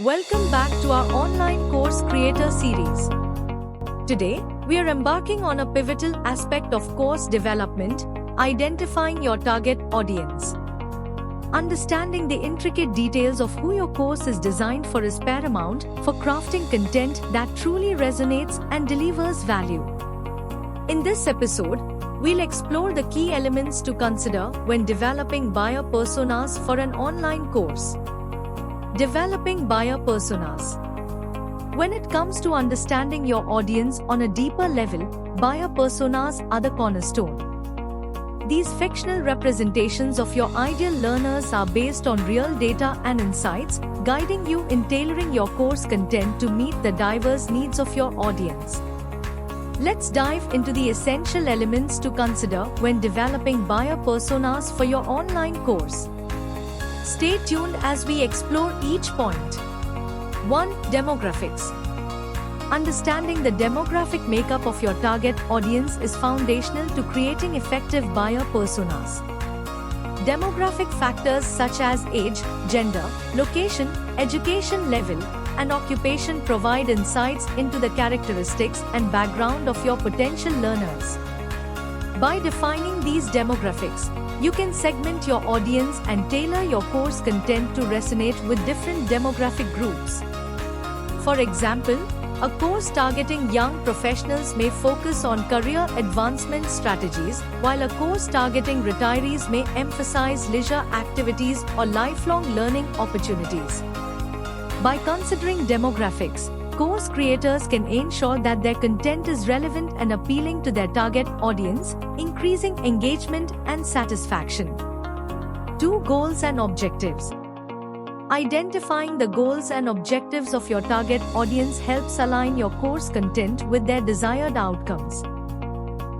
Welcome back to our online course creator series. Today, we are embarking on a pivotal aspect of course development, identifying your target audience. Understanding the intricate details of who your course is designed for is paramount for crafting content that truly resonates and delivers value. In this episode, we'll explore the key elements to consider when developing buyer personas for an online course. Developing buyer personas. When it comes to understanding your audience on a deeper level, buyer personas are the cornerstone. These fictional representations of your ideal learners are based on real data and insights, guiding you in tailoring your course content to meet the diverse needs of your audience. Let's dive into the essential elements to consider when developing buyer personas for your online course. Stay tuned as we explore each point. 1. Demographics. Understanding the demographic makeup of your target audience is foundational to creating effective buyer personas. Demographic factors such as age, gender, location, education level, and occupation provide insights into the characteristics and background of your potential learners. By defining these demographics, you can segment your audience and tailor your course content to resonate with different demographic groups. For example, a course targeting young professionals may focus on career advancement strategies, while a course targeting retirees may emphasize leisure activities or lifelong learning opportunities. By considering demographics, course creators can ensure that their content is relevant and appealing to their target audience, increasing engagement and satisfaction. 2. Goals and objectives. Identifying the goals and objectives of your target audience helps align your course content with their desired outcomes.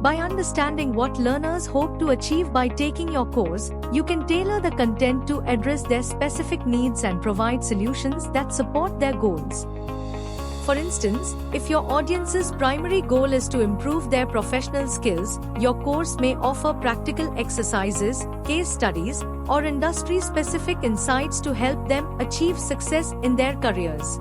By understanding what learners hope to achieve by taking your course, you can tailor the content to address their specific needs and provide solutions that support their goals. For instance, if your audience's primary goal is to improve their professional skills, your course may offer practical exercises, case studies, or industry-specific insights to help them achieve success in their careers.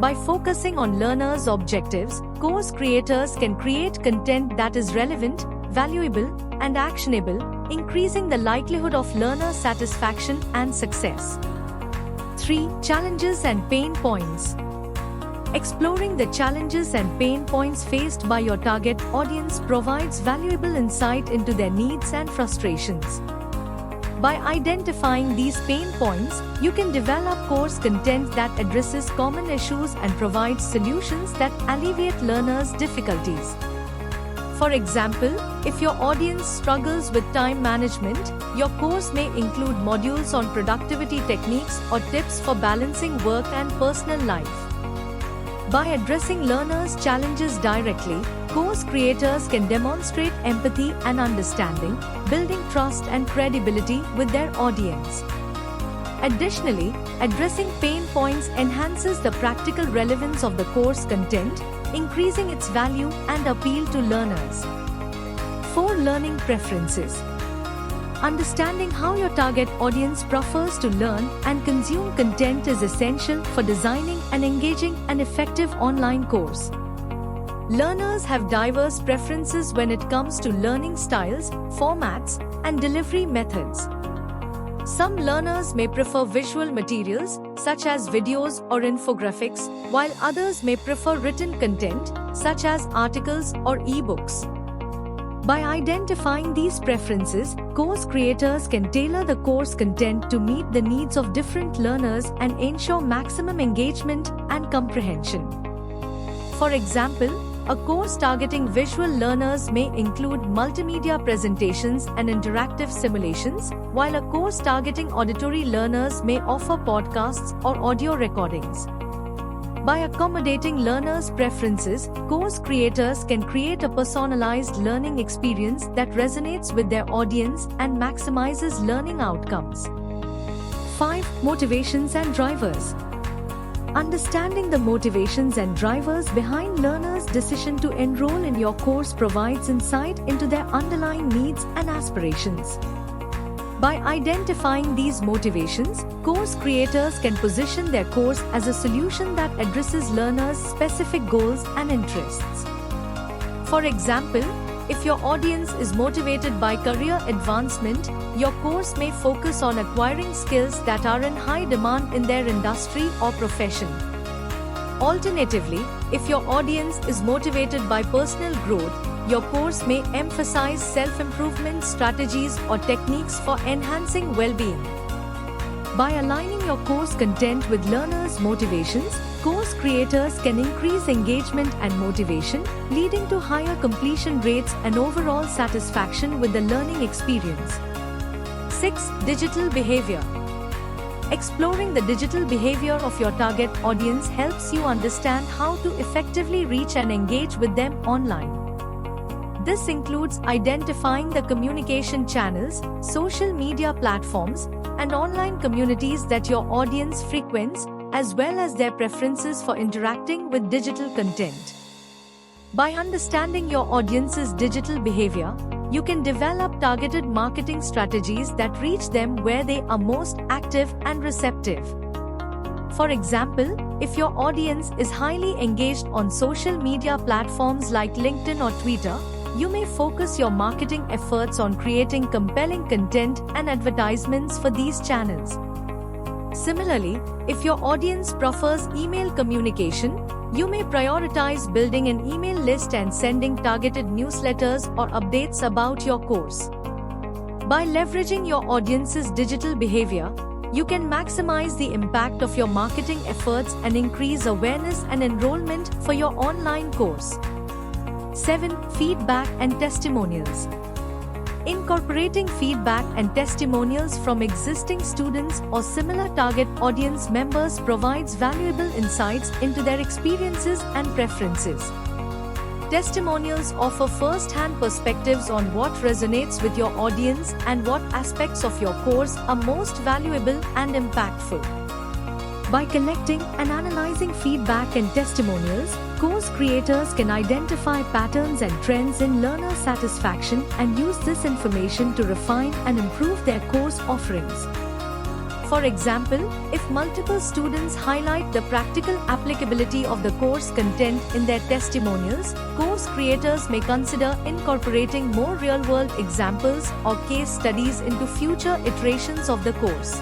By focusing on learners' objectives, course creators can create content that is relevant, valuable, and actionable, increasing the likelihood of learner satisfaction and success. 3. Challenges and pain points. Exploring the challenges and pain points faced by your target audience provides valuable insight into their needs and frustrations. By identifying these pain points, you can develop course content that addresses common issues and provides solutions that alleviate learners' difficulties. For example, if your audience struggles with time management, your course may include modules on productivity techniques or tips for balancing work and personal life. By addressing learners' challenges directly, course creators can demonstrate empathy and understanding, building trust and credibility with their audience. Additionally, addressing pain points enhances the practical relevance of the course content, increasing its value and appeal to learners. 4. Learning preferences. Understanding how your target audience prefers to learn and consume content is essential for designing and engaging an effective online course. Learners have diverse preferences when it comes to learning styles, formats, and delivery methods. Some learners may prefer visual materials, such as videos or infographics, while others may prefer written content, such as articles or ebooks. By identifying these preferences, course creators can tailor the course content to meet the needs of different learners and ensure maximum engagement and comprehension. For example, a course targeting visual learners may include multimedia presentations and interactive simulations, while a course targeting auditory learners may offer podcasts or audio recordings. By accommodating learners' preferences, course creators can create a personalized learning experience that resonates with their audience and maximizes learning outcomes. 5. Motivations and drivers. Understanding the motivations and drivers behind learners' decision to enroll in your course provides insight into their underlying needs and aspirations. By identifying these motivations, course creators can position their course as a solution that addresses learners' specific goals and interests. For example, if your audience is motivated by career advancement, your course may focus on acquiring skills that are in high demand in their industry or profession. Alternatively, if your audience is motivated by personal growth, your course may emphasize self-improvement strategies or techniques for enhancing well-being. By aligning your course content with learners' motivations, course creators can increase engagement and motivation, leading to higher completion rates and overall satisfaction with the learning experience. 6. Digital behavior. Exploring the digital behavior of your target audience helps you understand how to effectively reach and engage with them online. This includes identifying the communication channels, social media platforms, and online communities that your audience frequents, as well as their preferences for interacting with digital content. By understanding your audience's digital behavior, you can develop targeted marketing strategies that reach them where they are most active and receptive. For example, if your audience is highly engaged on social media platforms like LinkedIn or Twitter, you may focus your marketing efforts on creating compelling content and advertisements for these channels. Similarly, if your audience prefers email communication, you may prioritize building an email list and sending targeted newsletters or updates about your course. By leveraging your audience's digital behavior, you can maximize the impact of your marketing efforts and increase awareness and enrollment for your online course. 7. Feedback and testimonials. Incorporating feedback and testimonials from existing students or similar target audience members provides valuable insights into their experiences and preferences. Testimonials offer first-hand perspectives on what resonates with your audience and what aspects of your course are most valuable and impactful. By collecting and analyzing feedback and testimonials, course creators can identify patterns and trends in learner satisfaction and use this information to refine and improve their course offerings. For example, if multiple students highlight the practical applicability of the course content in their testimonials, course creators may consider incorporating more real-world examples or case studies into future iterations of the course.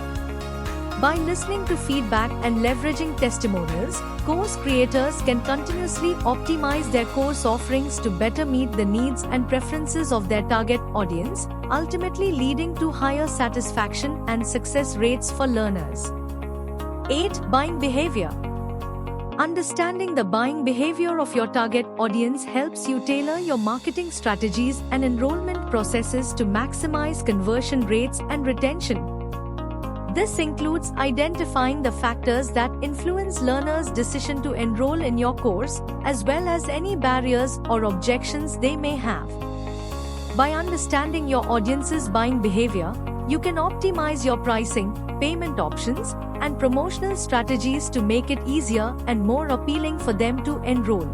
By listening to feedback and leveraging testimonials, course creators can continuously optimize their course offerings to better meet the needs and preferences of their target audience, ultimately leading to higher satisfaction and success rates for learners. 8. Buying behavior. Understanding the buying behavior of your target audience helps you tailor your marketing strategies and enrollment processes to maximize conversion rates and retention. This includes identifying the factors that influence learners' decision to enroll in your course, as well as any barriers or objections they may have. By understanding your audience's buying behavior, you can optimize your pricing, payment options, and promotional strategies to make it easier and more appealing for them to enroll.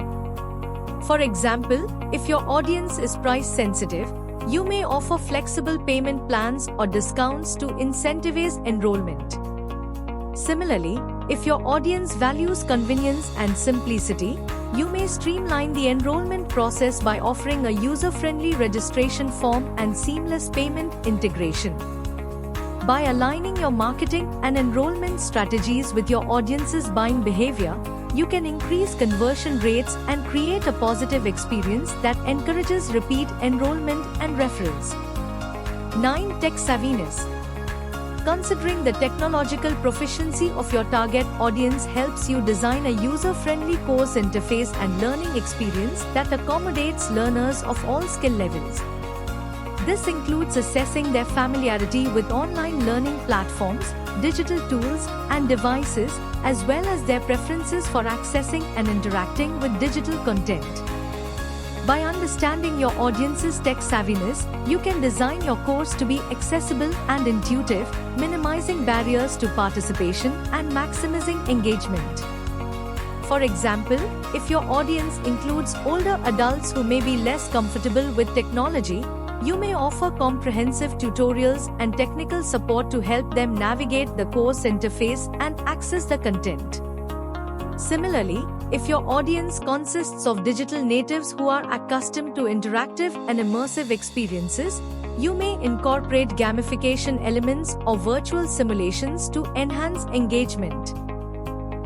For example, if your audience is price sensitive, you may offer flexible payment plans or discounts to incentivize enrollment. Similarly, if your audience values convenience and simplicity, you may streamline the enrollment process by offering a user-friendly registration form and seamless payment integration. By aligning your marketing and enrollment strategies with your audience's buying behavior, you can increase conversion rates and create a positive experience that encourages repeat enrollment and referrals. 9. Tech savviness. Considering the technological proficiency of your target audience helps you design a user-friendly course interface and learning experience that accommodates learners of all skill levels. This includes assessing their familiarity with online learning platforms, digital tools, and devices, as well as their preferences for accessing and interacting with digital content. By understanding your audience's tech savviness, you can design your course to be accessible and intuitive, minimizing barriers to participation and maximizing engagement. For example, if your audience includes older adults who may be less comfortable with technology, you may offer comprehensive tutorials and technical support to help them navigate the course interface and access the content. Similarly, if your audience consists of digital natives who are accustomed to interactive and immersive experiences, you may incorporate gamification elements or virtual simulations to enhance engagement.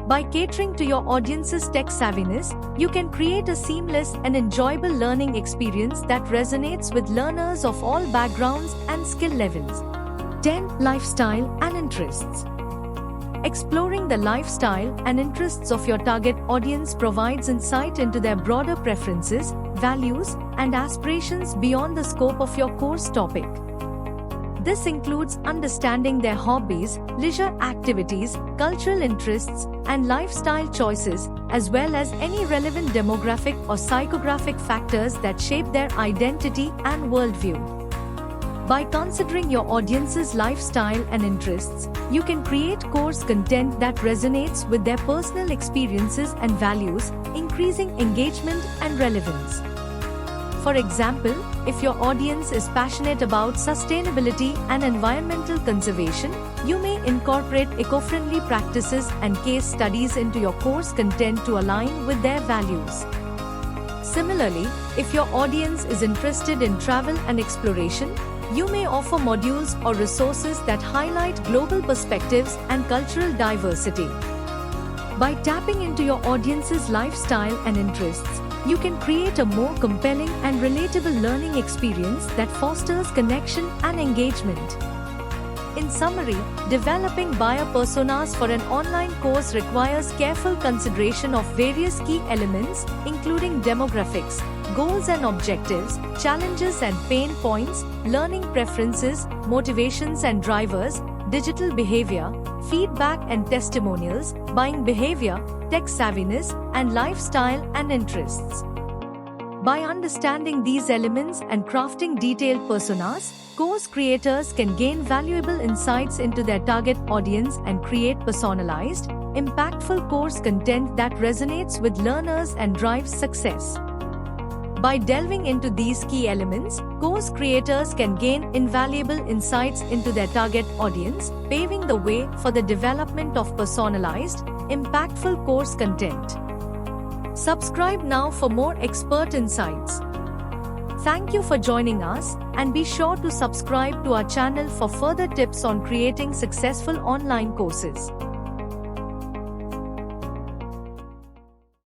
By catering to your audience's tech savviness, you can create a seamless and enjoyable learning experience that resonates with learners of all backgrounds and skill levels. 10. Lifestyle and interests. Exploring the lifestyle and interests of your target audience provides insight into their broader preferences, values, and aspirations beyond the scope of your course topic. This includes understanding their hobbies, leisure activities, cultural interests, and lifestyle choices, as well as any relevant demographic or psychographic factors that shape their identity and worldview. By considering your audience's lifestyle and interests, you can create course content that resonates with their personal experiences and values, increasing engagement and relevance. For example, if your audience is passionate about sustainability and environmental conservation, you may incorporate eco-friendly practices and case studies into your course content to align with their values. Similarly, if your audience is interested in travel and exploration, you may offer modules or resources that highlight global perspectives and cultural diversity. By tapping into your audience's lifestyle and interests, you can create a more compelling and relatable learning experience that fosters connection and engagement. In summary, developing buyer personas for an online course requires careful consideration of various key elements, including demographics, goals and objectives, challenges and pain points, learning preferences, motivations and drivers, digital behavior, feedback and testimonials, buying behavior, tech savviness, and lifestyle and interests. By understanding these elements and crafting detailed personas, course creators can gain valuable insights into their target audience and create personalized, impactful course content that resonates with learners and drives success. By delving into these key elements, course creators can gain invaluable insights into their target audience, paving the way for the development of personalized, impactful course content. Subscribe now for more expert insights. Thank you for joining us, and be sure to subscribe to our channel for further tips on creating successful online courses.